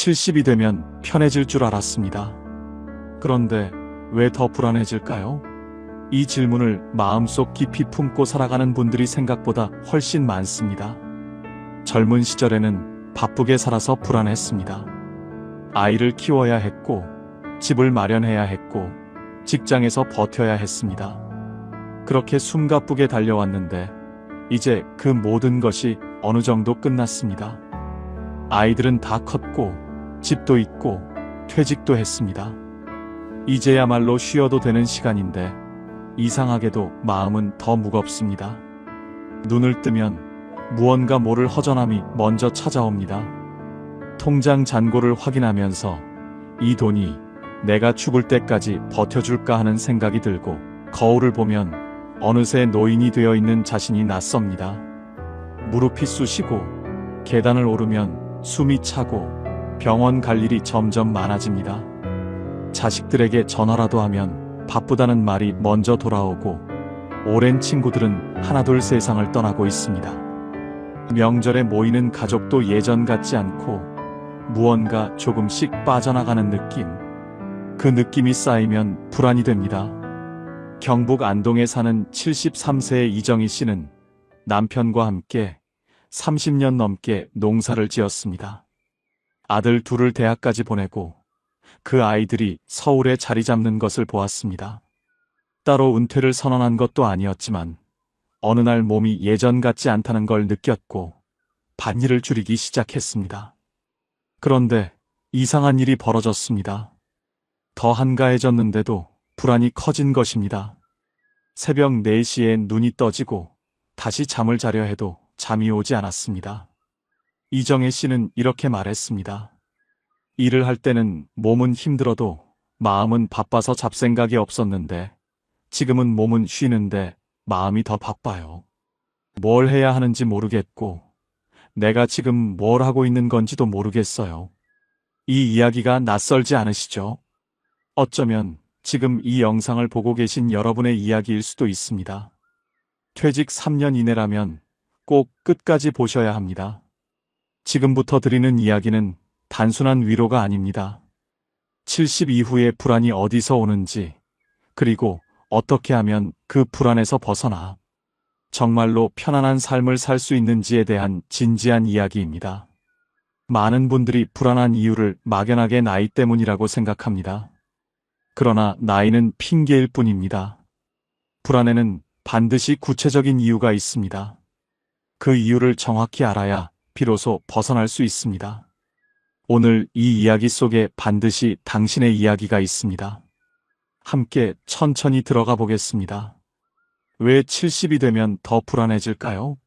70이 되면 편해질 줄 알았습니다. 그런데 왜 더 불안해질까요? 이 질문을 마음속 깊이 품고 살아가는 분들이 생각보다 훨씬 많습니다. 젊은 시절에는 바쁘게 살아서 불안했습니다. 아이를 키워야 했고, 집을 마련해야 했고, 직장에서 버텨야 했습니다. 그렇게 숨가쁘게 달려왔는데, 이제 그 모든 것이 어느 정도 끝났습니다. 아이들은 다 컸고, 집도 있고, 퇴직도 했습니다. 이제야말로 쉬어도 되는 시간인데, 이상하게도 마음은 더 무겁습니다. 눈을 뜨면 무언가 모를 허전함이 먼저 찾아옵니다. 통장 잔고를 확인하면서 이 돈이 내가 죽을 때까지 버텨줄까 하는 생각이 들고, 거울을 보면 어느새 노인이 되어 있는 자신이 낯섭니다. 무릎이 쑤시고 계단을 오르면 숨이 차고 병원 갈 일이 점점 많아집니다. 자식들에게 전화라도 하면 바쁘다는 말이 먼저 돌아오고, 오랜 친구들은 하나둘 세상을 떠나고 있습니다. 명절에 모이는 가족도 예전 같지 않고 무언가 조금씩 빠져나가는 느낌. 그 느낌이 쌓이면 불안이 됩니다. 경북 안동에 사는 73세의 이정희 씨는 남편과 함께 30년 넘게 농사를 지었습니다. 아들 둘을 대학까지 보내고 그 아이들이 서울에 자리 잡는 것을 보았습니다. 따로 은퇴를 선언한 것도 아니었지만 어느 날 몸이 예전 같지 않다는 걸 느꼈고 밭일을 줄이기 시작했습니다. 그런데 이상한 일이 벌어졌습니다. 더 한가해졌는데도 불안이 커진 것입니다. 새벽 4시에 눈이 떠지고 다시 잠을 자려 해도 잠이 오지 않았습니다. 이정혜 씨는 이렇게 말했습니다. 일을 할 때는 몸은 힘들어도 마음은 바빠서 잡생각이 없었는데 지금은 몸은 쉬는데 마음이 더 바빠요. 뭘 해야 하는지 모르겠고 내가 지금 뭘 하고 있는 건지도 모르겠어요. 이 이야기가 낯설지 않으시죠? 어쩌면 지금 이 영상을 보고 계신 여러분의 이야기일 수도 있습니다. 퇴직 3년 이내라면 꼭 끝까지 보셔야 합니다. 지금부터 드리는 이야기는 단순한 위로가 아닙니다. 70 이후의 불안이 어디서 오는지, 그리고 어떻게 하면 그 불안에서 벗어나 정말로 편안한 삶을 살 수 있는지에 대한 진지한 이야기입니다. 많은 분들이 불안한 이유를 막연하게 나이 때문이라고 생각합니다. 그러나 나이는 핑계일 뿐입니다. 불안에는 반드시 구체적인 이유가 있습니다. 그 이유를 정확히 알아야 비로소 벗어날 수 있습니다. 오늘 이 이야기 속에 반드시 당신의 이야기가 있습니다. 함께 천천히 들어가 보겠습니다. 왜 70이 되면 더 불안해질까요?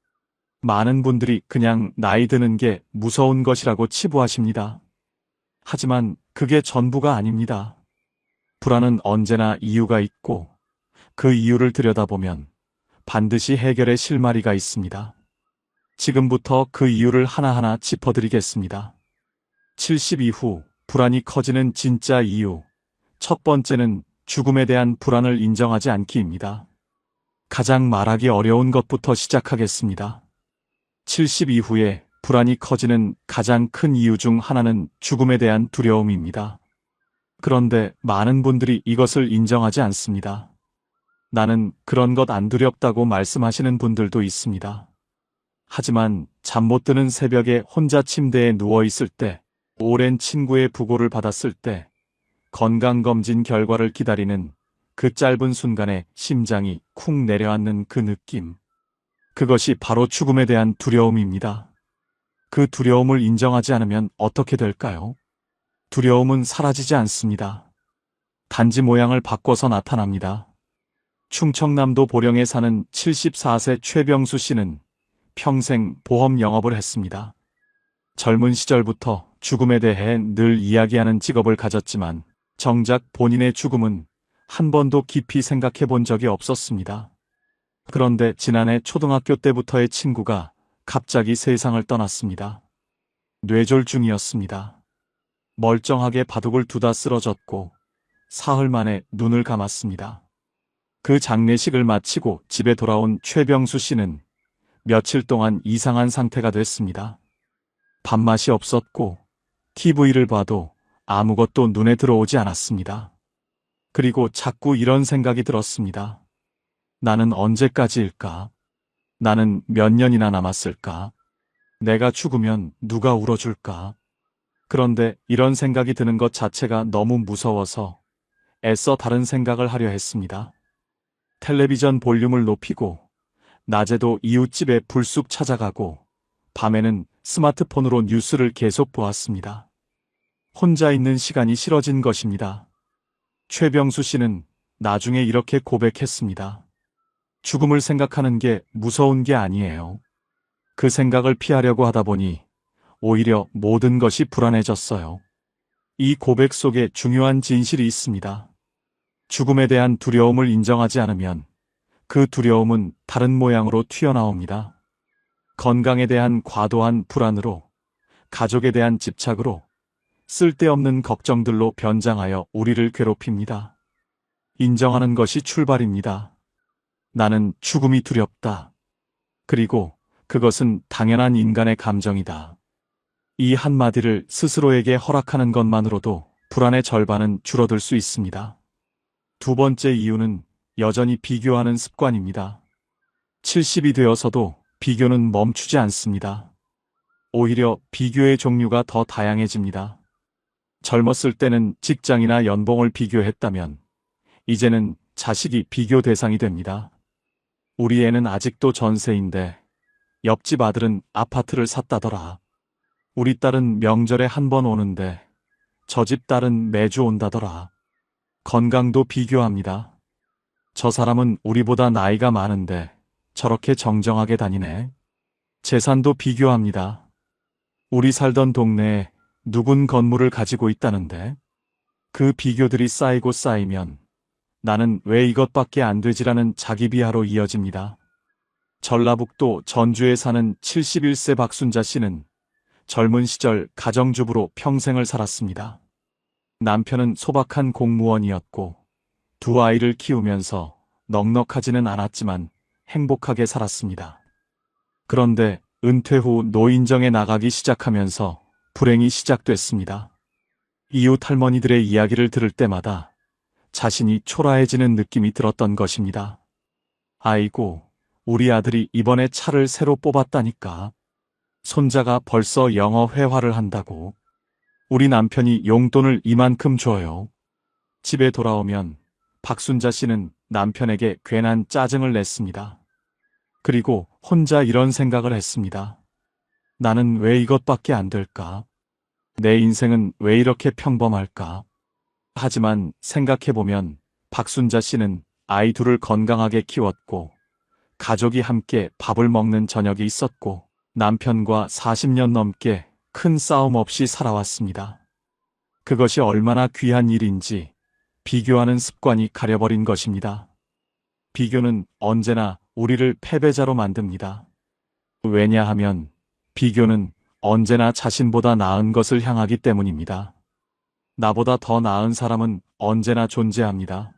많은 분들이 그냥 나이 드는 게 무서운 것이라고 치부하십니다. 하지만 그게 전부가 아닙니다. 불안은 언제나 이유가 있고 그 이유를 들여다보면 반드시 해결의 실마리가 있습니다. 지금부터 그 이유를 하나하나 짚어드리겠습니다. 70 이후 불안이 커지는 진짜 이유. 첫 번째는 죽음에 대한 불안을 인정하지 않기입니다. 가장 말하기 어려운 것부터 시작하겠습니다. 70 이후에 불안이 커지는 가장 큰 이유 중 하나는 죽음에 대한 두려움입니다. 그런데 많은 분들이 이것을 인정하지 않습니다. 나는 그런 것 안 두렵다고 말씀하시는 분들도 있습니다. 하지만 잠 못 드는 새벽에 혼자 침대에 누워있을 때, 오랜 친구의 부고를 받았을 때, 건강검진 결과를 기다리는 그 짧은 순간에 심장이 쿵 내려앉는 그 느낌. 그것이 바로 죽음에 대한 두려움입니다. 그 두려움을 인정하지 않으면 어떻게 될까요? 두려움은 사라지지 않습니다. 단지 모양을 바꿔서 나타납니다. 충청남도 보령에 사는 74세 최병수 씨는 평생 보험 영업을 했습니다. 젊은 시절부터 죽음에 대해 늘 이야기하는 직업을 가졌지만 정작 본인의 죽음은 한 번도 깊이 생각해 본 적이 없었습니다. 그런데 지난해 초등학교 때부터의 친구가 갑자기 세상을 떠났습니다. 뇌졸중이었습니다. 멀쩡하게 바둑을 두다 쓰러졌고 사흘 만에 눈을 감았습니다. 그 장례식을 마치고 집에 돌아온 최병수 씨는 며칠 동안 이상한 상태가 됐습니다. 밥맛이 없었고 TV를 봐도 아무것도 눈에 들어오지 않았습니다. 그리고 자꾸 이런 생각이 들었습니다. 나는 언제까지일까? 나는 몇 년이나 남았을까? 내가 죽으면 누가 울어줄까? 그런데 이런 생각이 드는 것 자체가 너무 무서워서 애써 다른 생각을 하려 했습니다. 텔레비전 볼륨을 높이고, 낮에도 이웃집에 불쑥 찾아가고, 밤에는 스마트폰으로 뉴스를 계속 보았습니다. 혼자 있는 시간이 싫어진 것입니다. 최병수 씨는 나중에 이렇게 고백했습니다. 죽음을 생각하는 게 무서운 게 아니에요. 그 생각을 피하려고 하다 보니 오히려 모든 것이 불안해졌어요. 이 고백 속에 중요한 진실이 있습니다. 죽음에 대한 두려움을 인정하지 않으면 그 두려움은 다른 모양으로 튀어나옵니다. 건강에 대한 과도한 불안으로, 가족에 대한 집착으로, 쓸데없는 걱정들로 변장하여 우리를 괴롭힙니다. 인정하는 것이 출발입니다. 나는 죽음이 두렵다. 그리고 그것은 당연한 인간의 감정이다. 이 한마디를 스스로에게 허락하는 것만으로도 불안의 절반은 줄어들 수 있습니다. 두 번째 이유는 여전히 비교하는 습관입니다. 70이 되어서도 비교는 멈추지 않습니다. 오히려 비교의 종류가 더 다양해집니다. 젊었을 때는 직장이나 연봉을 비교했다면 이제는 자식이 비교 대상이 됩니다. 우리 애는 아직도 전세인데 옆집 아들은 아파트를 샀다더라. 우리 딸은 명절에 한 번 오는데 저 집 딸은 매주 온다더라. 건강도 비교합니다. 저 사람은 우리보다 나이가 많은데 저렇게 정정하게 다니네. 재산도 비교합니다. 우리 살던 동네에 누군 건물을 가지고 있다는데 그 비교들이 쌓이고 쌓이면 나는 왜 이것밖에 안 되지라는 자기 비하로 이어집니다. 전라북도 전주에 사는 71세 박순자 씨는 젊은 시절 가정주부로 평생을 살았습니다. 남편은 소박한 공무원이었고 두 아이를 키우면서 넉넉하지는 않았지만 행복하게 살았습니다. 그런데 은퇴 후 노인정에 나가기 시작하면서 불행이 시작됐습니다. 이웃 할머니들의 이야기를 들을 때마다 자신이 초라해지는 느낌이 들었던 것입니다. 아이고, 우리 아들이 이번에 차를 새로 뽑았다니까. 손자가 벌써 영어 회화를 한다고. 우리 남편이 용돈을 이만큼 줘요. 집에 돌아오면 박순자 씨는 남편에게 괜한 짜증을 냈습니다. 그리고 혼자 이런 생각을 했습니다. 나는 왜 이것밖에 안 될까? 내 인생은 왜 이렇게 평범할까? 하지만 생각해보면 박순자 씨는 아이 둘을 건강하게 키웠고 가족이 함께 밥을 먹는 저녁이 있었고 남편과 40년 넘게 큰 싸움 없이 살아왔습니다. 그것이 얼마나 귀한 일인지 비교하는 습관이 가려버린 것입니다. 비교는 언제나 우리를 패배자로 만듭니다. 왜냐하면 비교는 언제나 자신보다 나은 것을 향하기 때문입니다. 나보다 더 나은 사람은 언제나 존재합니다.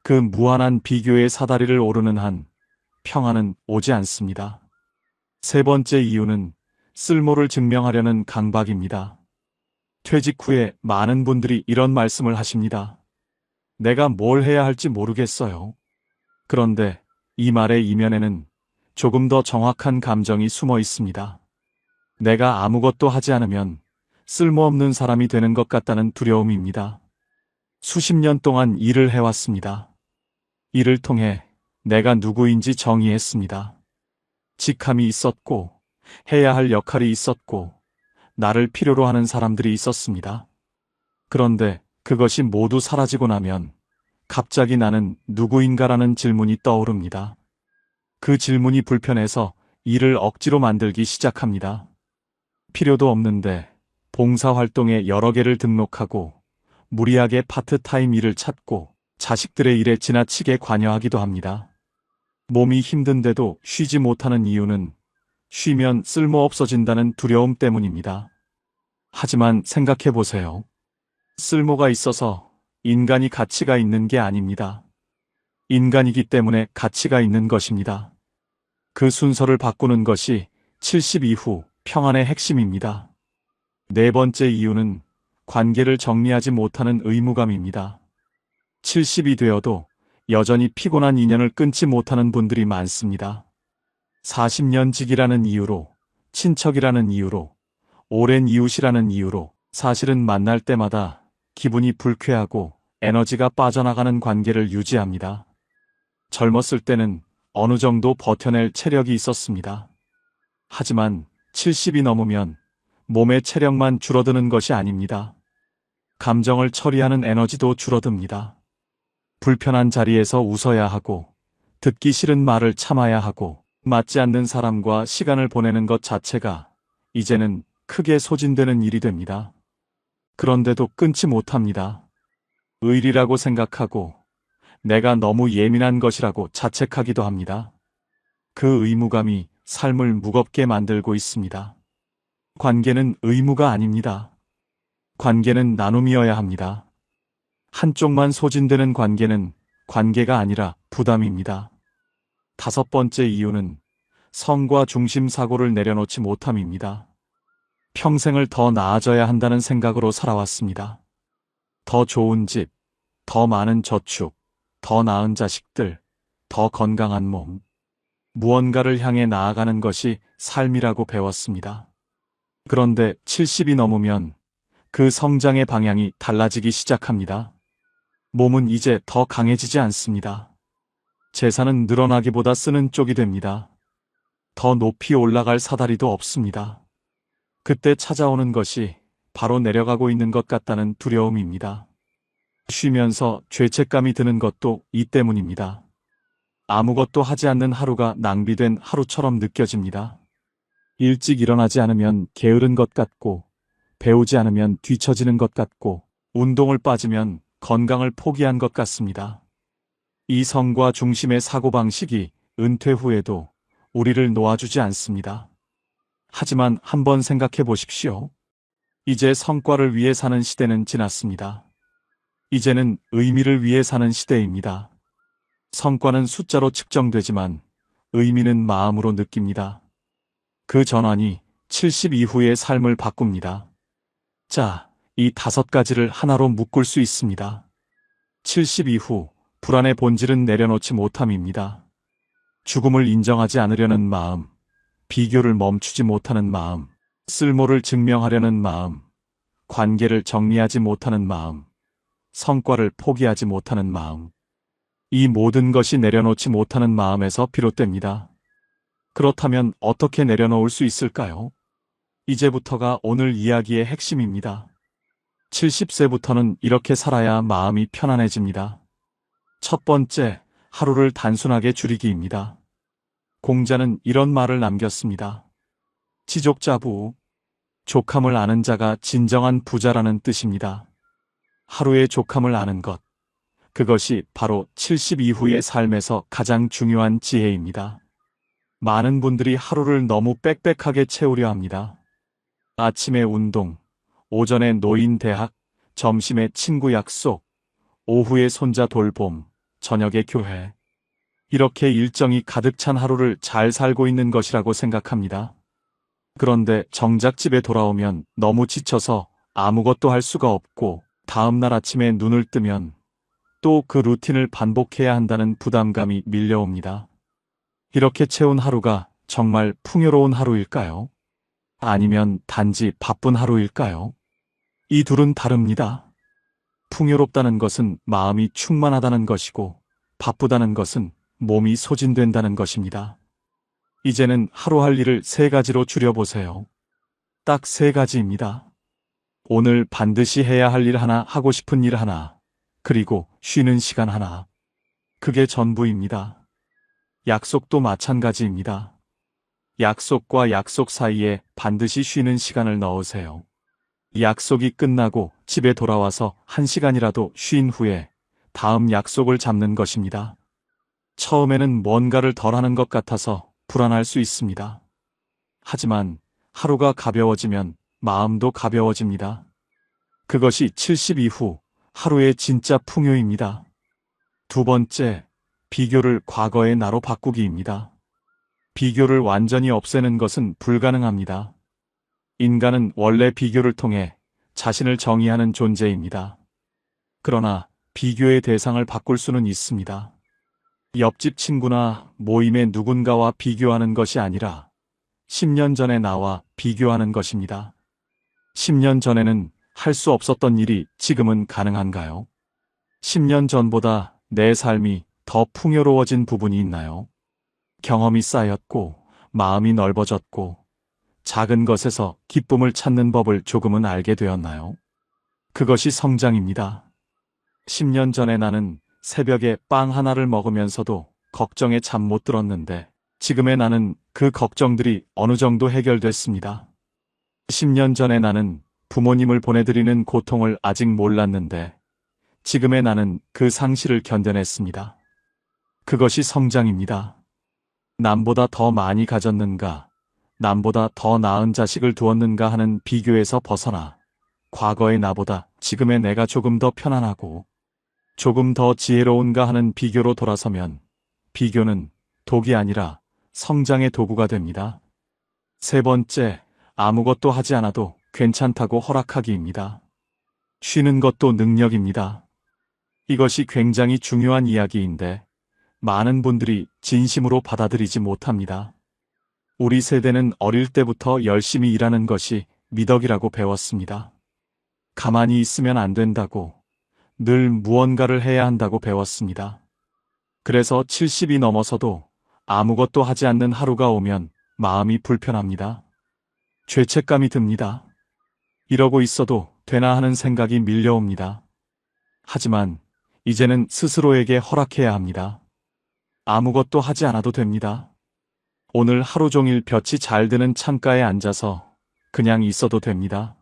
그 무한한 비교의 사다리를 오르는 한 평안은 오지 않습니다. 세 번째 이유는 쓸모를 증명하려는 강박입니다. 퇴직 후에 많은 분들이 이런 말씀을 하십니다. 내가 뭘 해야 할지 모르겠어요. 그런데 이 말의 이면에는 조금 더 정확한 감정이 숨어 있습니다. 내가 아무것도 하지 않으면 쓸모없는 사람이 되는 것 같다는 두려움입니다. 수십 년 동안 일을 해왔습니다. 이를 통해 내가 누구인지 정의했습니다. 직함이 있었고, 해야 할 역할이 있었고, 나를 필요로 하는 사람들이 있었습니다. 그런데 그것이 모두 사라지고 나면 갑자기 나는 누구인가라는 질문이 떠오릅니다. 그 질문이 불편해서 일을 억지로 만들기 시작합니다. 필요도 없는데 봉사활동에 여러 개를 등록하고 무리하게 파트타임 일을 찾고 자식들의 일에 지나치게 관여하기도 합니다. 몸이 힘든데도 쉬지 못하는 이유는 쉬면 쓸모없어진다는 두려움 때문입니다. 하지만 생각해 보세요. 쓸모가 있어서 인간이 가치가 있는 게 아닙니다. 인간이기 때문에 가치가 있는 것입니다. 그 순서를 바꾸는 것이 70 이후 평안의 핵심입니다. 네 번째 이유는 관계를 정리하지 못하는 의무감입니다. 70이 되어도 여전히 피곤한 인연을 끊지 못하는 분들이 많습니다. 40년 지기라는 이유로, 친척이라는 이유로, 오랜 이웃이라는 이유로 사실은 만날 때마다 기분이 불쾌하고 에너지가 빠져나가는 관계를 유지합니다. 젊었을 때는 어느 정도 버텨낼 체력이 있었습니다. 하지만 70이 넘으면 몸의 체력만 줄어드는 것이 아닙니다. 감정을 처리하는 에너지도 줄어듭니다. 불편한 자리에서 웃어야 하고, 듣기 싫은 말을 참아야 하고, 맞지 않는 사람과 시간을 보내는 것 자체가 이제는 크게 소진되는 일이 됩니다. 그런데도 끊지 못합니다. 의리라고 생각하고 내가 너무 예민한 것이라고 자책하기도 합니다. 그 의무감이 삶을 무겁게 만들고 있습니다. 관계는 의무가 아닙니다. 관계는 나눔이어야 합니다. 한쪽만 소진되는 관계는 관계가 아니라 부담입니다. 다섯 번째 이유는 성과 중심 사고를 내려놓지 못함입니다. 평생을 더 나아져야 한다는 생각으로 살아왔습니다. 더 좋은 집, 더 많은 저축, 더 나은 자식들, 더 건강한 몸. 무언가를 향해 나아가는 것이 삶이라고 배웠습니다. 그런데 70이 넘으면 그 성장의 방향이 달라지기 시작합니다. 몸은 이제 더 강해지지 않습니다. 재산은 늘어나기보다 쓰는 쪽이 됩니다. 더 높이 올라갈 사다리도 없습니다. 그때 찾아오는 것이 바로 내려가고 있는 것 같다는 두려움입니다. 쉬면서 죄책감이 드는 것도 이 때문입니다. 아무것도 하지 않는 하루가 낭비된 하루처럼 느껴집니다. 일찍 일어나지 않으면 게으른 것 같고, 배우지 않으면 뒤처지는 것 같고, 운동을 빠지면 건강을 포기한 것 같습니다. 이 성과 중심의 사고방식이 은퇴 후에도 우리를 놓아주지 않습니다. 하지만 한번 생각해 보십시오. 이제 성과를 위해 사는 시대는 지났습니다. 이제는 의미를 위해 사는 시대입니다. 성과는 숫자로 측정되지만 의미는 마음으로 느낍니다. 그 전환이 70 이후의 삶을 바꿉니다. 자, 이 5가지를 하나로 묶을 수 있습니다. 70 이후 불안의 본질은 내려놓지 못함입니다. 죽음을 인정하지 않으려는 마음, 비교를 멈추지 못하는 마음, 쓸모를 증명하려는 마음, 관계를 정리하지 못하는 마음, 성과를 포기하지 못하는 마음. 이 모든 것이 내려놓지 못하는 마음에서 비롯됩니다. 그렇다면 어떻게 내려놓을 수 있을까요? 이제부터가 오늘 이야기의 핵심입니다. 70세부터는 이렇게 살아야 마음이 편안해집니다. 첫 번째, 하루를 단순하게 줄이기입니다. 공자는 이런 말을 남겼습니다. 지족자부, 족함을 아는 자가 진정한 부자라는 뜻입니다. 하루의 족함을 아는 것, 그것이 바로 70 이후의 삶에서 가장 중요한 지혜입니다. 많은 분들이 하루를 너무 빽빽하게 채우려 합니다. 아침에 운동, 오전에 노인 대학, 점심에 친구 약속, 오후에 손자 돌봄, 저녁에 교회. 이렇게 일정이 가득 찬 하루를 잘 살고 있는 것이라고 생각합니다. 그런데 정작 집에 돌아오면 너무 지쳐서 아무것도 할 수가 없고 다음날 아침에 눈을 뜨면 또 그 루틴을 반복해야 한다는 부담감이 밀려옵니다. 이렇게 채운 하루가 정말 풍요로운 하루일까요? 아니면 단지 바쁜 하루일까요? 이 둘은 다릅니다. 풍요롭다는 것은 마음이 충만하다는 것이고 바쁘다는 것은 몸이 소진된다는 것입니다. 이제는 하루 할 일을 3가지로 줄여보세요. 딱 3가지입니다. 오늘 반드시 해야 할 일 하나, 하고 싶은 일 하나, 그리고 쉬는 시간 하나. 그게 전부입니다. 약속도 마찬가지입니다. 약속과 약속 사이에 반드시 쉬는 시간을 넣으세요. 약속이 끝나고 집에 돌아와서 1시간이라도 쉰 후에 다음 약속을 잡는 것입니다. 처음에는 뭔가를 덜 하는 것 같아서 불안할 수 있습니다. 하지만 하루가 가벼워지면 마음도 가벼워집니다. 그것이 70 이후 하루의 진짜 풍요입니다. 두 번째, 비교를 과거의 나로 바꾸기입니다. 비교를 완전히 없애는 것은 불가능합니다. 인간은 원래 비교를 통해 자신을 정의하는 존재입니다. 그러나 비교의 대상을 바꿀 수는 있습니다. 옆집 친구나 모임의 누군가와 비교하는 것이 아니라 10년 전의 나와 비교하는 것입니다. 10년 전에는 할 수 없었던 일이 지금은 가능한가요? 10년 전보다 내 삶이 더 풍요로워진 부분이 있나요? 경험이 쌓였고, 마음이 넓어졌고, 작은 것에서 기쁨을 찾는 법을 조금은 알게 되었나요? 그것이 성장입니다. 10년 전에 나는 새벽에 빵 하나를 먹으면서도 걱정에 잠 못 들었는데, 지금의 나는 그 걱정들이 어느 정도 해결됐습니다. 10년 전에 나는 부모님을 보내드리는 고통을 아직 몰랐는데, 지금의 나는 그 상실을 견뎌냈습니다. 그것이 성장입니다. 남보다 더 많이 가졌는가, 남보다 더 나은 자식을 두었는가 하는 비교에서 벗어나 과거의 나보다 지금의 내가 조금 더 편안하고 조금 더 지혜로운가 하는 비교로 돌아서면 비교는 독이 아니라 성장의 도구가 됩니다. 세 번째, 아무것도 하지 않아도 괜찮다고 허락하기입니다. 쉬는 것도 능력입니다. 이것이 굉장히 중요한 이야기인데 많은 분들이 진심으로 받아들이지 못합니다. 우리 세대는 어릴 때부터 열심히 일하는 것이 미덕이라고 배웠습니다. 가만히 있으면 안 된다고, 늘 무언가를 해야 한다고 배웠습니다. 그래서 70이 넘어서도 아무것도 하지 않는 하루가 오면 마음이 불편합니다. 죄책감이 듭니다. 이러고 있어도 되나 하는 생각이 밀려옵니다. 하지만 이제는 스스로에게 허락해야 합니다. 아무것도 하지 않아도 됩니다. 오늘 하루 종일 볕이 잘 드는 창가에 앉아서 그냥 있어도 됩니다.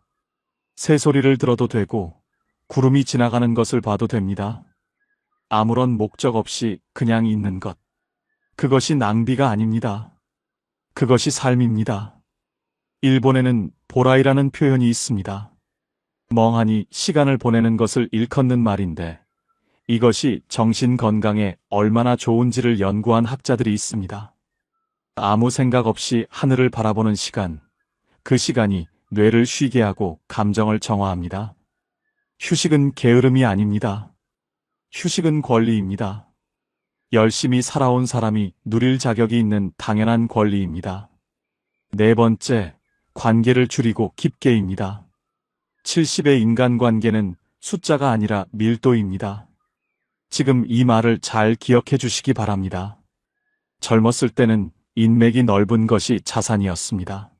새소리를 들어도 되고 구름이 지나가는 것을 봐도 됩니다. 아무런 목적 없이 그냥 있는 것. 그것이 낭비가 아닙니다. 그것이 삶입니다. 일본에는 보라이라는 표현이 있습니다. 멍하니 시간을 보내는 것을 일컫는 말인데 이것이 정신 건강에 얼마나 좋은지를 연구한 학자들이 있습니다. 아무 생각 없이 하늘을 바라보는 시간, 그 시간이 뇌를 쉬게 하고 감정을 정화합니다. 휴식은 게으름이 아닙니다. 휴식은 권리입니다. 열심히 살아온 사람이 누릴 자격이 있는 당연한 권리입니다. 네 번째, 관계를 줄이고 깊게입니다. 70의 인간관계는 숫자가 아니라 밀도입니다. 지금 이 말을 잘 기억해 주시기 바랍니다. 젊었을 때는 인맥이 넓은 것이 자산이었습니다.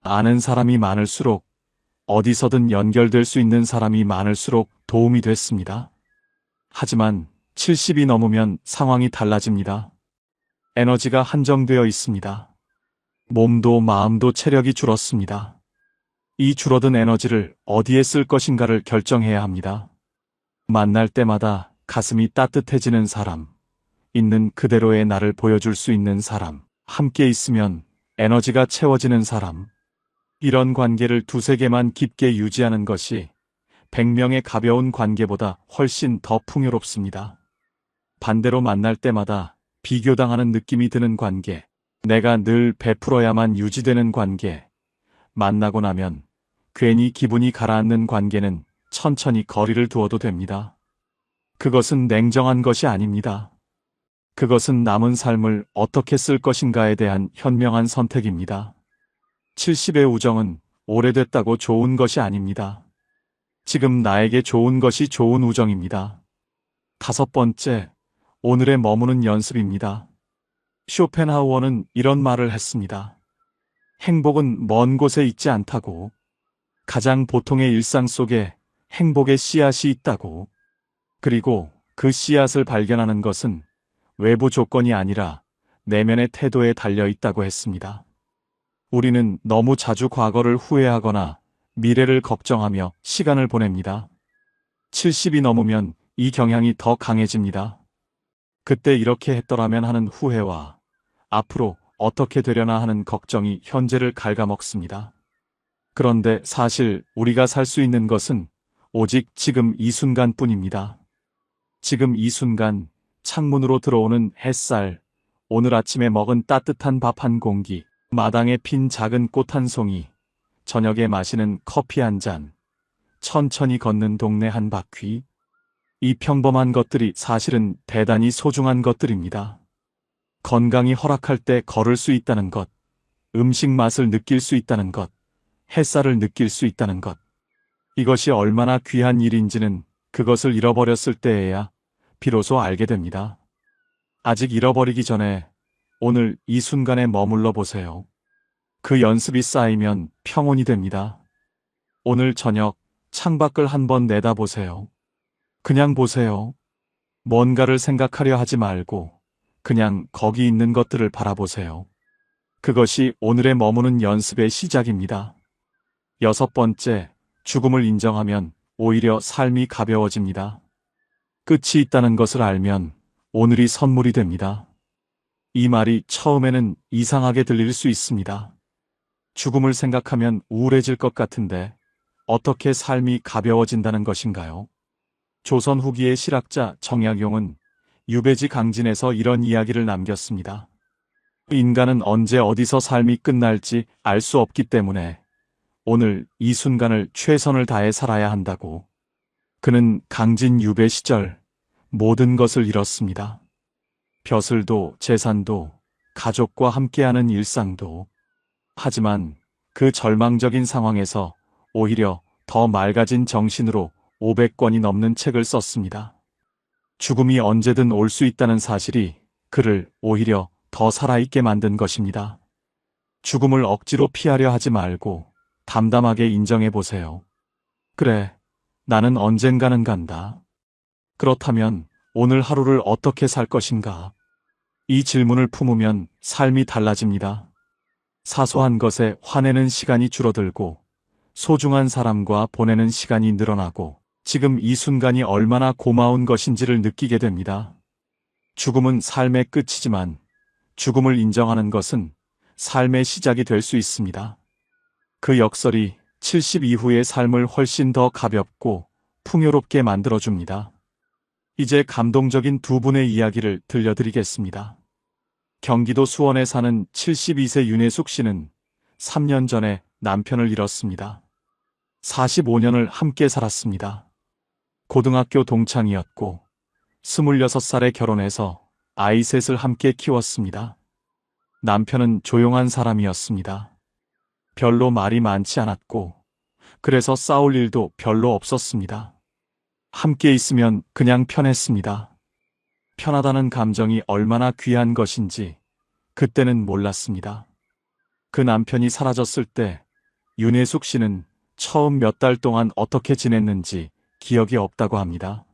아는 사람이 많을수록, 어디서든 연결될 수 있는 사람이 많을수록 도움이 됐습니다. 하지만 70이 넘으면 상황이 달라집니다. 에너지가 한정되어 있습니다. 몸도 마음도 체력이 줄었습니다. 이 줄어든 에너지를 어디에 쓸 것인가를 결정해야 합니다. 만날 때마다 가슴이 따뜻해지는 사람, 있는 그대로의 나를 보여줄 수 있는 사람, 함께 있으면 에너지가 채워지는 사람, 이런 관계를 두세 개만 깊게 유지하는 것이 100명의 가벼운 관계보다 훨씬 더 풍요롭습니다. 반대로 만날 때마다 비교당하는 느낌이 드는 관계, 내가 늘 베풀어야만 유지되는 관계, 만나고 나면 괜히 기분이 가라앉는 관계는 천천히 거리를 두어도 됩니다. 그것은 냉정한 것이 아닙니다. 그것은 남은 삶을 어떻게 쓸 것인가에 대한 현명한 선택입니다. 70의 우정은 오래됐다고 좋은 것이 아닙니다. 지금 나에게 좋은 것이 좋은 우정입니다. 다섯 번째, 오늘에 머무는 연습입니다. 쇼펜하우어는 이런 말을 했습니다. 행복은 먼 곳에 있지 않다고, 가장 보통의 일상 속에 행복의 씨앗이 있다고, 그리고 그 씨앗을 발견하는 것은 외부 조건이 아니라 내면의 태도에 달려 있다고 했습니다. 우리는 너무 자주 과거를 후회하거나 미래를 걱정하며 시간을 보냅니다. 70이 넘으면 이 경향이 더 강해집니다. 그때 이렇게 했더라면 하는 후회와 앞으로 어떻게 되려나 하는 걱정이 현재를 갉아먹습니다. 그런데 사실 우리가 살 수 있는 것은 오직 지금 이 순간뿐입니다. 지금 이 순간, 창문으로 들어오는 햇살, 오늘 아침에 먹은 따뜻한 밥 한 공기, 마당에 핀 작은 꽃 한 송이, 저녁에 마시는 커피 한 잔, 천천히 걷는 동네 한 바퀴. 이 평범한 것들이 사실은 대단히 소중한 것들입니다. 건강이 허락할 때 걸을 수 있다는 것, 음식 맛을 느낄 수 있다는 것, 햇살을 느낄 수 있다는 것. 이것이 얼마나 귀한 일인지는 그것을 잃어버렸을 때에야 비로소 알게 됩니다. 아직 잃어버리기 전에 오늘 이 순간에 머물러 보세요. 그 연습이 쌓이면 평온이 됩니다. 오늘 저녁 창밖을 한번 내다보세요. 그냥 보세요. 뭔가를 생각하려 하지 말고 그냥 거기 있는 것들을 바라보세요. 그것이 오늘의 머무는 연습의 시작입니다. 6번째, 죽음을 인정하면 오히려 삶이 가벼워집니다. 끝이 있다는 것을 알면 오늘이 선물이 됩니다. 이 말이 처음에는 이상하게 들릴 수 있습니다. 죽음을 생각하면 우울해질 것 같은데 어떻게 삶이 가벼워진다는 것인가요? 조선 후기의 실학자 정약용은 유배지 강진에서 이런 이야기를 남겼습니다. 인간은 언제 어디서 삶이 끝날지 알 수 없기 때문에 오늘 이 순간을 최선을 다해 살아야 한다고. 그는 강진 유배 시절 모든 것을 잃었습니다. 벼슬도, 재산도, 가족과 함께하는 일상도. 하지만 그 절망적인 상황에서 오히려 더 맑아진 정신으로 500권이 넘는 책을 썼습니다. 죽음이 언제든 올 수 있다는 사실이 그를 오히려 더 살아있게 만든 것입니다. 죽음을 억지로 피하려 하지 말고 담담하게 인정해 보세요. 그래, 나는 언젠가는 간다. 그렇다면 오늘 하루를 어떻게 살 것인가? 이 질문을 품으면 삶이 달라집니다. 사소한 것에 화내는 시간이 줄어들고 소중한 사람과 보내는 시간이 늘어나고 지금 이 순간이 얼마나 고마운 것인지를 느끼게 됩니다. 죽음은 삶의 끝이지만 죽음을 인정하는 것은 삶의 시작이 될 수 있습니다. 그 역설이 70 이후의 삶을 훨씬 더 가볍고 풍요롭게 만들어줍니다. 이제 감동적인 두 분의 이야기를 들려드리겠습니다. 경기도 수원에 사는 72세 윤혜숙 씨는 3년 전에 남편을 잃었습니다. 45년을 함께 살았습니다. 고등학교 동창이었고 26살에 결혼해서 아이 셋을 함께 키웠습니다. 남편은 조용한 사람이었습니다. 별로 말이 많지 않았고 그래서 싸울 일도 별로 없었습니다. 함께 있으면 그냥 편했습니다. 편하다는 감정이 얼마나 귀한 것인지 그때는 몰랐습니다. 그 남편이 사라졌을 때 윤혜숙 씨는 처음 몇 달 동안 어떻게 지냈는지 기억이 없다고 합니다.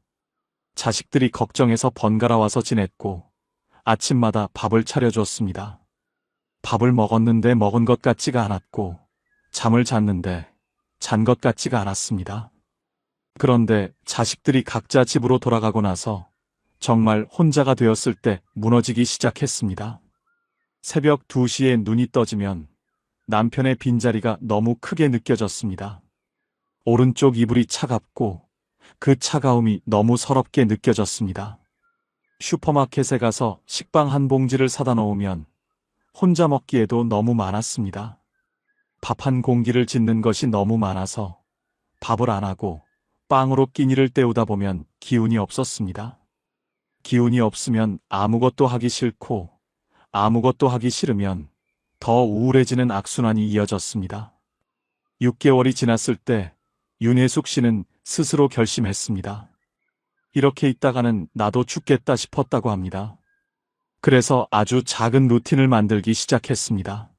자식들이 걱정해서 번갈아 와서 지냈고 아침마다 밥을 차려줬습니다. 밥을 먹었는데 먹은 것 같지가 않았고 잠을 잤는데 잔 것 같지가 않았습니다. 그런데 자식들이 각자 집으로 돌아가고 나서 정말 혼자가 되었을 때 무너지기 시작했습니다. 새벽 2시에 눈이 떠지면 남편의 빈자리가 너무 크게 느껴졌습니다. 오른쪽 이불이 차갑고 그 차가움이 너무 서럽게 느껴졌습니다. 슈퍼마켓에 가서 식빵 한 봉지를 사다 놓으면 혼자 먹기에도 너무 많았습니다. 밥 한 공기를 짓는 것이 너무 많아서 밥을 안 하고 빵으로 끼니를 때우다 보면 기운이 없었습니다. 기운이 없으면 아무것도 하기 싫고 아무것도 하기 싫으면 더 우울해지는 악순환이 이어졌습니다. 6개월이 지났을 때 윤혜숙 씨는 스스로 결심했습니다. 이렇게 있다가는 나도 죽겠다 싶었다고 합니다. 그래서 아주 작은 루틴을 만들기 시작했습니다.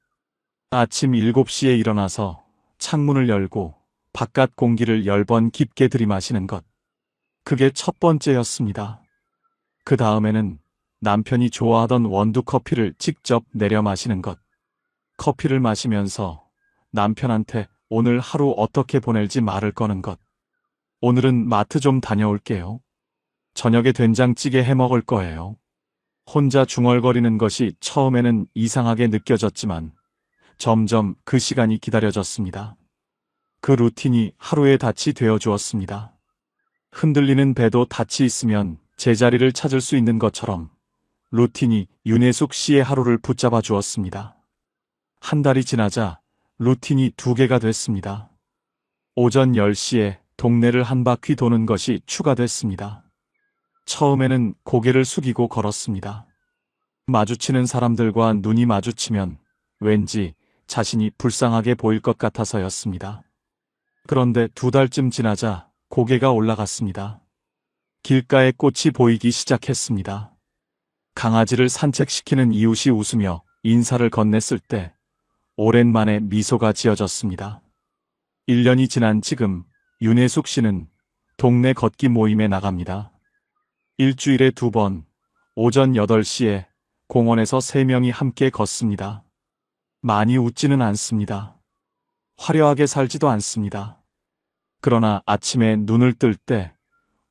아침 7시에 일어나서 창문을 열고 바깥 공기를 10번 깊게 들이마시는 것. 그게 첫 번째였습니다. 그 다음에는 남편이 좋아하던 원두 커피를 직접 내려 마시는 것. 커피를 마시면서 남편한테 오늘 하루 어떻게 보낼지 말을 거는 것. 오늘은 마트 좀 다녀올게요. 저녁에 된장찌개 해 먹을 거예요. 혼자 중얼거리는 것이 처음에는 이상하게 느껴졌지만 점점 그 시간이 기다려졌습니다. 그 루틴이 하루의 닻이 되어 주었습니다. 흔들리는 배도 닻이 있으면 제자리를 찾을 수 있는 것처럼 루틴이 윤혜숙 씨의 하루를 붙잡아 주었습니다. 한 달이 지나자 루틴이 두 개가 됐습니다. 오전 10시에 동네를 한 바퀴 도는 것이 추가됐습니다. 처음에는 고개를 숙이고 걸었습니다. 마주치는 사람들과 눈이 마주치면 왠지 자신이 불쌍하게 보일 것 같아서였습니다. 그런데 2달쯤 지나자 고개가 올라갔습니다. 길가에 꽃이 보이기 시작했습니다. 강아지를 산책시키는 이웃이 웃으며 인사를 건넸을 때 오랜만에 미소가 지어졌습니다. 1년이 지난 지금 윤혜숙 씨는 동네 걷기 모임에 나갑니다. 일주일에 2번, 오전 8시에 공원에서 3명이 함께 걷습니다. 많이 웃지는 않습니다. 화려하게 살지도 않습니다. 그러나 아침에 눈을 뜰 때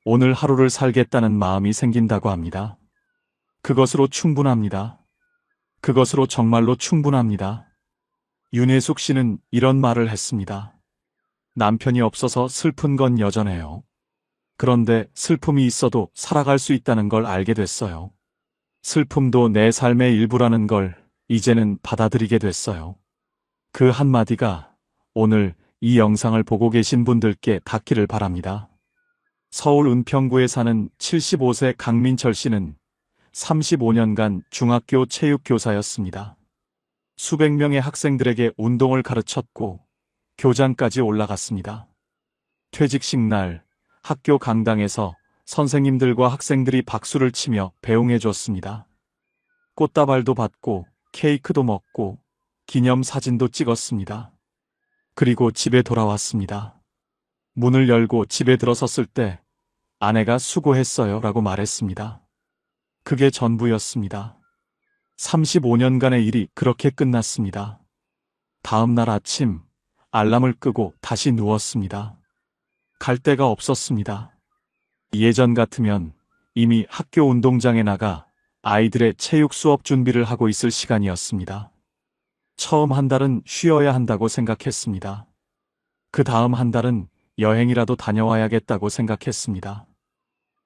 오늘 하루를 살겠다는 마음이 생긴다고 합니다. 그것으로 충분합니다. 그것으로 정말로 충분합니다. 윤혜숙 씨는 이런 말을 했습니다. 남편이 없어서 슬픈 건 여전해요. 그런데 슬픔이 있어도 살아갈 수 있다는 걸 알게 됐어요. 슬픔도 내 삶의 일부라는 걸 이제는 받아들이게 됐어요. 그 한마디가 오늘 이 영상을 보고 계신 분들께 닿기를 바랍니다. 서울 은평구에 사는 75세 강민철 씨는 35년간 중학교 체육교사였습니다. 수백 명의 학생들에게 운동을 가르쳤고 교장까지 올라갔습니다. 퇴직식 날 학교 강당에서 선생님들과 학생들이 박수를 치며 배웅해 줬습니다. 꽃다발도 받고 케이크도 먹고 기념사진도 찍었습니다. 그리고 집에 돌아왔습니다. 문을 열고 집에 들어섰을 때 아내가 수고했어요 라고 말했습니다. 그게 전부였습니다. 35년간의 일이 그렇게 끝났습니다. 다음 날 아침 알람을 끄고 다시 누웠습니다. 갈 데가 없었습니다. 예전 같으면 이미 학교 운동장에 나가 아이들의 체육 수업 준비를 하고 있을 시간이었습니다. 처음 한 달은 쉬어야 한다고 생각했습니다. 그 다음 한 달은 여행이라도 다녀와야겠다고 생각했습니다.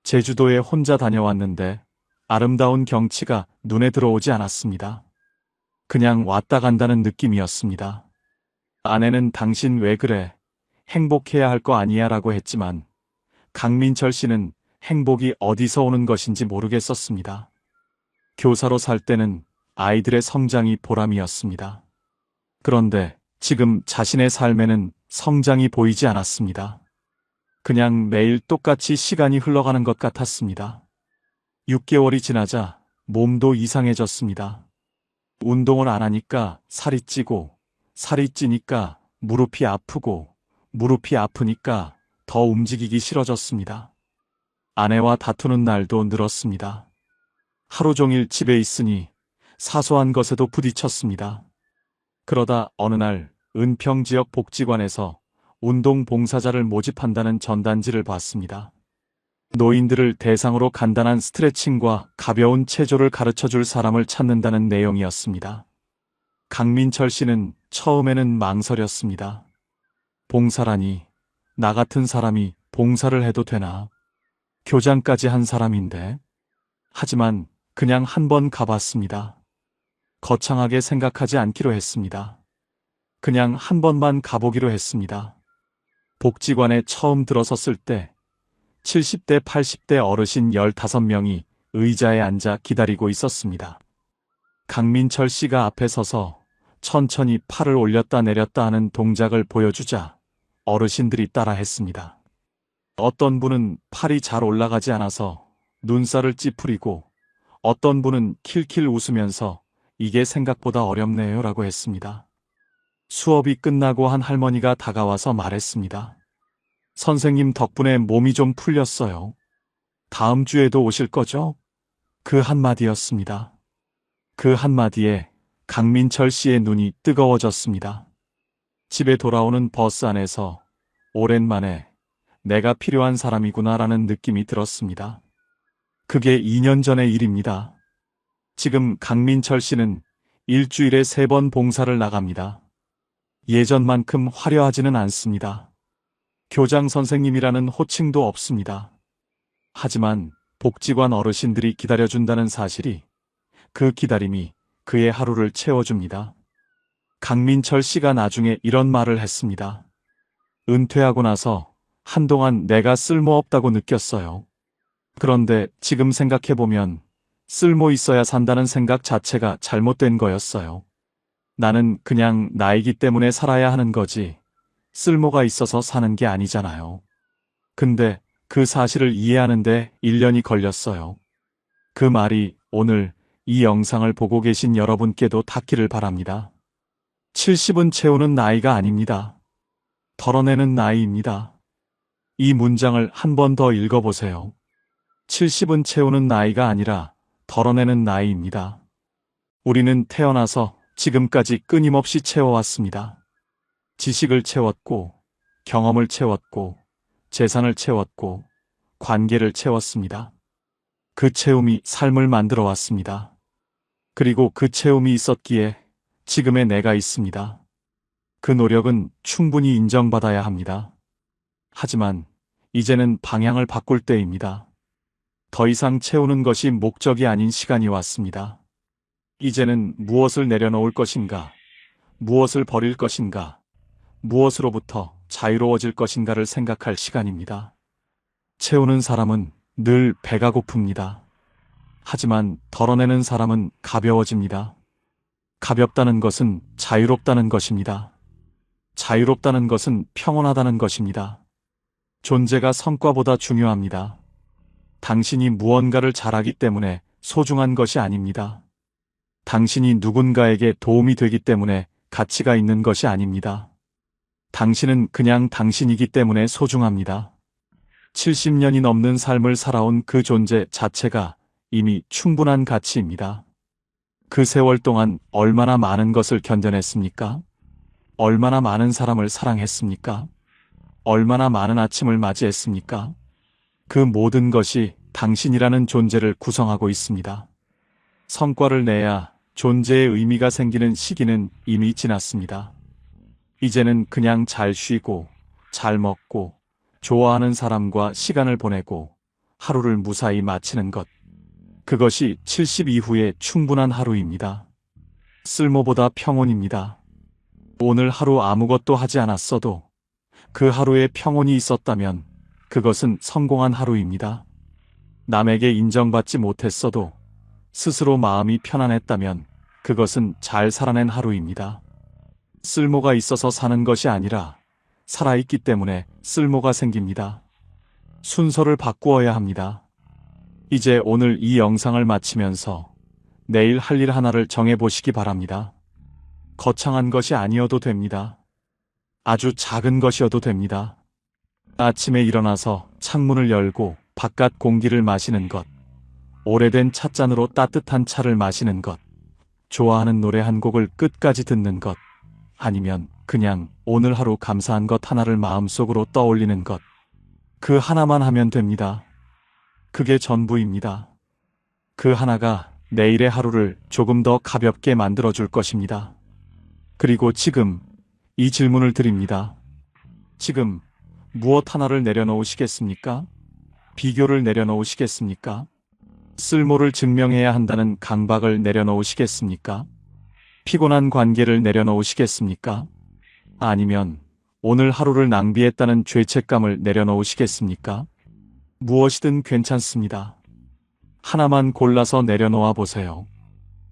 제주도에 혼자 다녀왔는데 아름다운 경치가 눈에 들어오지 않았습니다. 그냥 왔다 간다는 느낌이었습니다. 아내는 당신 왜 그래? 행복해야 할 거 아니야 라고 했지만 강민철 씨는 행복이 어디서 오는 것인지 모르겠었습니다. 교사로 살 때는 아이들의 성장이 보람이었습니다. 그런데 지금 자신의 삶에는 성장이 보이지 않았습니다. 그냥 매일 똑같이 시간이 흘러가는 것 같았습니다. 6개월이 지나자 몸도 이상해졌습니다. 운동을 안 하니까 살이 찌고, 살이 찌니까 무릎이 아프고, 무릎이 아프니까 더 움직이기 싫어졌습니다. 아내와 다투는 날도 늘었습니다. 하루 종일 집에 있으니 사소한 것에도 부딪혔습니다. 그러다 어느 날 은평 지역 복지관에서 운동 봉사자를 모집한다는 전단지를 봤습니다. 노인들을 대상으로 간단한 스트레칭과 가벼운 체조를 가르쳐줄 사람을 찾는다는 내용이었습니다. 강민철 씨는 처음에는 망설였습니다. 봉사라니, 나 같은 사람이 봉사를 해도 되나? 교장까지 한 사람인데. 하지만 그냥 한번 가봤습니다. 거창하게 생각하지 않기로 했습니다. 그냥 한 번만 가보기로 했습니다. 복지관에 처음 들어섰을 때 70대, 80대 어르신 15명이 의자에 앉아 기다리고 있었습니다. 강민철 씨가 앞에 서서 천천히 팔을 올렸다 내렸다 하는 동작을 보여주자 어르신들이 따라 했습니다. 어떤 분은 팔이 잘 올라가지 않아서 눈살을 찌푸리고 어떤 분은 킬킬 웃으면서 이게 생각보다 어렵네요 라고 했습니다. 수업이 끝나고 한 할머니가 다가와서 말했습니다. 선생님 덕분에 몸이 좀 풀렸어요. 다음 주에도 오실 거죠? 그 한마디였습니다. 그 한마디에 강민철 씨의 눈이 뜨거워졌습니다. 집에 돌아오는 버스 안에서 오랜만에 내가 필요한 사람이구나라는 느낌이 들었습니다. 그게 2년 전의 일입니다. 지금 강민철 씨는 일주일에 3번 봉사를 나갑니다. 예전만큼 화려하지는 않습니다. 교장 선생님이라는 호칭도 없습니다. 하지만 복지관 어르신들이 기다려준다는 사실이, 그 기다림이 그의 하루를 채워줍니다. 강민철 씨가 나중에 이런 말을 했습니다. 은퇴하고 나서 한동안 내가 쓸모없다고 느꼈어요. 그런데 지금 생각해보면 쓸모 있어야 산다는 생각 자체가 잘못된 거였어요. 나는 그냥 나이기 때문에 살아야 하는 거지 쓸모가 있어서 사는 게 아니잖아요. 근데 그 사실을 이해하는데 1년이 걸렸어요. 그 말이 오늘 이 영상을 보고 계신 여러분께도 닿기를 바랍니다. 70은 채우는 나이가 아닙니다. 덜어내는 나이입니다. 이 문장을 한 번 더 읽어보세요. 70은 채우는 나이가 아니라 덜어내는 나이입니다. 우리는 태어나서 지금까지 끊임없이 채워왔습니다. 지식을 채웠고, 경험을 채웠고, 재산을 채웠고, 관계를 채웠습니다. 그 채움이 삶을 만들어 왔습니다. 그리고 그 채움이 있었기에 지금의 내가 있습니다. 그 노력은 충분히 인정받아야 합니다. 하지만 이제는 방향을 바꿀 때입니다. 더 이상 채우는 것이 목적이 아닌 시간이 왔습니다. 이제는 무엇을 내려놓을 것인가, 무엇을 버릴 것인가, 무엇으로부터 자유로워질 것인가를 생각할 시간입니다. 채우는 사람은 늘 배가 고픕니다. 하지만 덜어내는 사람은 가벼워집니다. 가볍다는 것은 자유롭다는 것입니다. 자유롭다는 것은 평온하다는 것입니다. 존재가 성과보다 중요합니다. 당신이 무언가를 잘하기 때문에 소중한 것이 아닙니다. 당신이 누군가에게 도움이 되기 때문에 가치가 있는 것이 아닙니다. 당신은 그냥 당신이기 때문에 소중합니다. 70년이 넘는 삶을 살아온 그 존재 자체가 이미 충분한 가치입니다. 그 세월 동안 얼마나 많은 것을 견뎌냈습니까? 얼마나 많은 사람을 사랑했습니까? 얼마나 많은 아침을 맞이했습니까? 그 모든 것이 당신이라는 존재를 구성하고 있습니다. 성과를 내야 존재의 의미가 생기는 시기는 이미 지났습니다. 이제는 그냥 잘 쉬고, 잘 먹고, 좋아하는 사람과 시간을 보내고, 하루를 무사히 마치는 것. 그것이 70 이후의 충분한 하루입니다. 쓸모보다 평온입니다. 오늘 하루 아무것도 하지 않았어도 그 하루에 평온이 있었다면 그것은 성공한 하루입니다. 남에게 인정받지 못했어도 스스로 마음이 편안했다면 그것은 잘 살아낸 하루입니다. 쓸모가 있어서 사는 것이 아니라 살아있기 때문에 쓸모가 생깁니다. 순서를 바꾸어야 합니다. 이제 오늘 이 영상을 마치면서 내일 할 일 하나를 정해보시기 바랍니다. 거창한 것이 아니어도 됩니다. 아주 작은 것이어도 됩니다. 아침에 일어나서 창문을 열고 바깥 공기를 마시는 것, 오래된 찻잔으로 따뜻한 차를 마시는 것, 좋아하는 노래 한 곡을 끝까지 듣는 것, 아니면 그냥 오늘 하루 감사한 것 하나를 마음속으로 떠올리는 것, 그 하나만 하면 됩니다. 그게 전부입니다. 그 하나가 내일의 하루를 조금 더 가볍게 만들어줄 것입니다. 그리고 지금 이 질문을 드립니다. 지금 무엇 하나를 내려놓으시겠습니까? 비교를 내려놓으시겠습니까? 쓸모를 증명해야 한다는 강박을 내려놓으시겠습니까? 피곤한 관계를 내려놓으시겠습니까? 아니면 오늘 하루를 낭비했다는 죄책감을 내려놓으시겠습니까? 무엇이든 괜찮습니다. 하나만 골라서 내려놓아 보세요.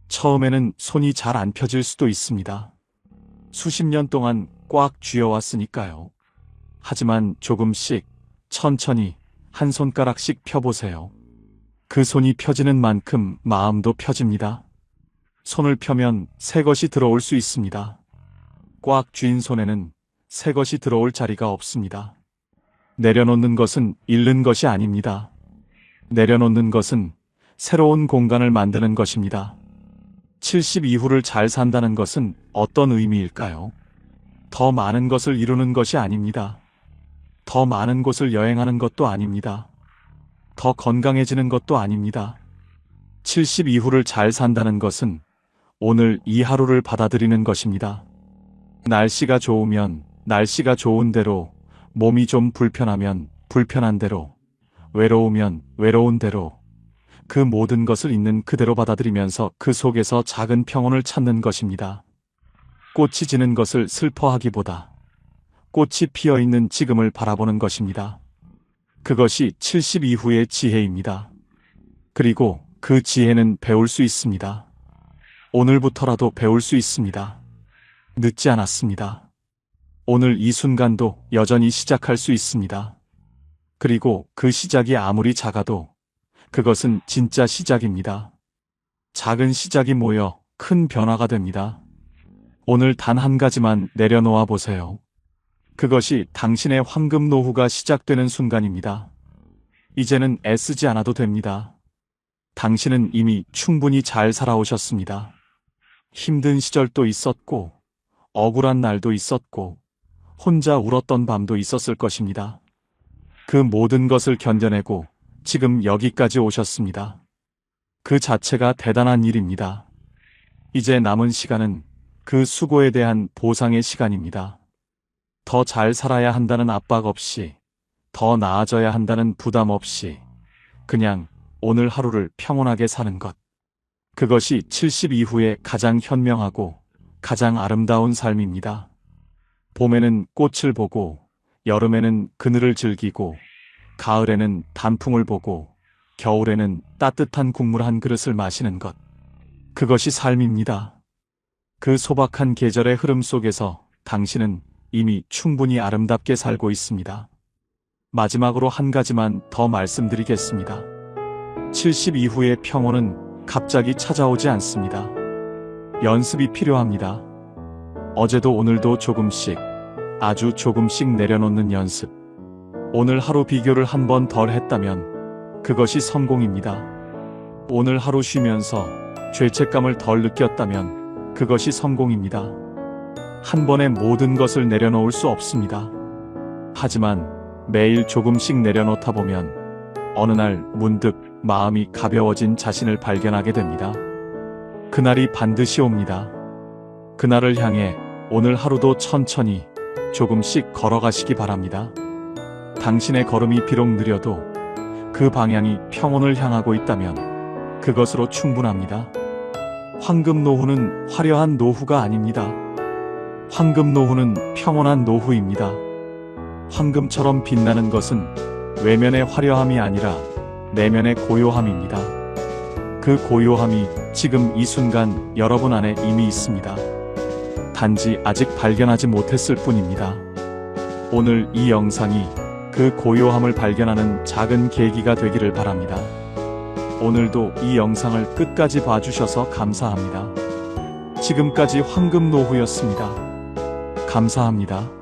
처음에는 손이 잘 안 펴질 수도 있습니다. 수십 년 동안 꽉 쥐어왔으니까요. 하지만 조금씩, 천천히 한 손가락씩 펴보세요. 그 손이 펴지는 만큼 마음도 펴집니다. 손을 펴면 새 것이 들어올 수 있습니다. 꽉 쥔 손에는 새 것이 들어올 자리가 없습니다. 내려놓는 것은 잃는 것이 아닙니다. 내려놓는 것은 새로운 공간을 만드는 것입니다. 70 이후를 잘 산다는 것은 어떤 의미일까요? 더 많은 것을 이루는 것이 아닙니다. 더 많은 곳을 여행하는 것도 아닙니다. 더 건강해지는 것도 아닙니다. 70 이후를 잘 산다는 것은 오늘 이 하루를 받아들이는 것입니다. 날씨가 좋으면 날씨가 좋은 대로, 몸이 좀 불편하면 불편한 대로, 외로우면 외로운 대로, 그 모든 것을 있는 그대로 받아들이면서 그 속에서 작은 평온을 찾는 것입니다. 꽃이 지는 것을 슬퍼하기보다 꽃이 피어 있는 지금을 바라보는 것입니다. 그것이 70 이후의 지혜입니다. 그리고 그 지혜는 배울 수 있습니다. 오늘부터라도 배울 수 있습니다. 늦지 않았습니다. 오늘 이 순간도 여전히 시작할 수 있습니다. 그리고 그 시작이 아무리 작아도 그것은 진짜 시작입니다. 작은 시작이 모여 큰 변화가 됩니다. 오늘 단 한 가지만 내려놓아 보세요. 그것이 당신의 황금 노후가 시작되는 순간입니다. 이제는 애쓰지 않아도 됩니다. 당신은 이미 충분히 잘 살아오셨습니다. 힘든 시절도 있었고, 억울한 날도 있었고, 혼자 울었던 밤도 있었을 것입니다. 그 모든 것을 견뎌내고 지금 여기까지 오셨습니다. 그 자체가 대단한 일입니다. 이제 남은 시간은 그 수고에 대한 보상의 시간입니다. 더 잘 살아야 한다는 압박 없이, 더 나아져야 한다는 부담 없이, 그냥 오늘 하루를 평온하게 사는 것. 그것이 70 이후에 가장 현명하고 가장 아름다운 삶입니다. 봄에는 꽃을 보고, 여름에는 그늘을 즐기고, 가을에는 단풍을 보고, 겨울에는 따뜻한 국물 한 그릇을 마시는 것. 그것이 삶입니다. 그 소박한 계절의 흐름 속에서 당신은 이미 충분히 아름답게 살고 있습니다. 마지막으로 한 가지만 더 말씀드리겠습니다. 70 이후의 평온은 갑자기 찾아오지 않습니다. 연습이 필요합니다. 어제도 오늘도 조금씩, 아주 조금씩 내려놓는 연습. 오늘 하루 비교를 한 번 덜 했다면 그것이 성공입니다. 오늘 하루 쉬면서 죄책감을 덜 느꼈다면 그것이 성공입니다. 한 번에 모든 것을 내려놓을 수 없습니다. 하지만 매일 조금씩 내려놓다 보면 어느 날 문득 마음이 가벼워진 자신을 발견하게 됩니다. 그날이 반드시 옵니다. 그날을 향해 오늘 하루도 천천히 조금씩 걸어가시기 바랍니다. 당신의 걸음이 비록 느려도 그 방향이 평온을 향하고 있다면 그것으로 충분합니다. 황금 노후는 화려한 노후가 아닙니다. 황금 노후는 평온한 노후입니다. 황금처럼 빛나는 것은 외면의 화려함이 아니라 내면의 고요함입니다. 그 고요함이 지금 이 순간 여러분 안에 이미 있습니다. 단지 아직 발견하지 못했을 뿐입니다. 오늘 이 영상이 그 고요함을 발견하는 작은 계기가 되기를 바랍니다. 오늘도 이 영상을 끝까지 봐주셔서 감사합니다. 지금까지 황금 노후였습니다. 감사합니다.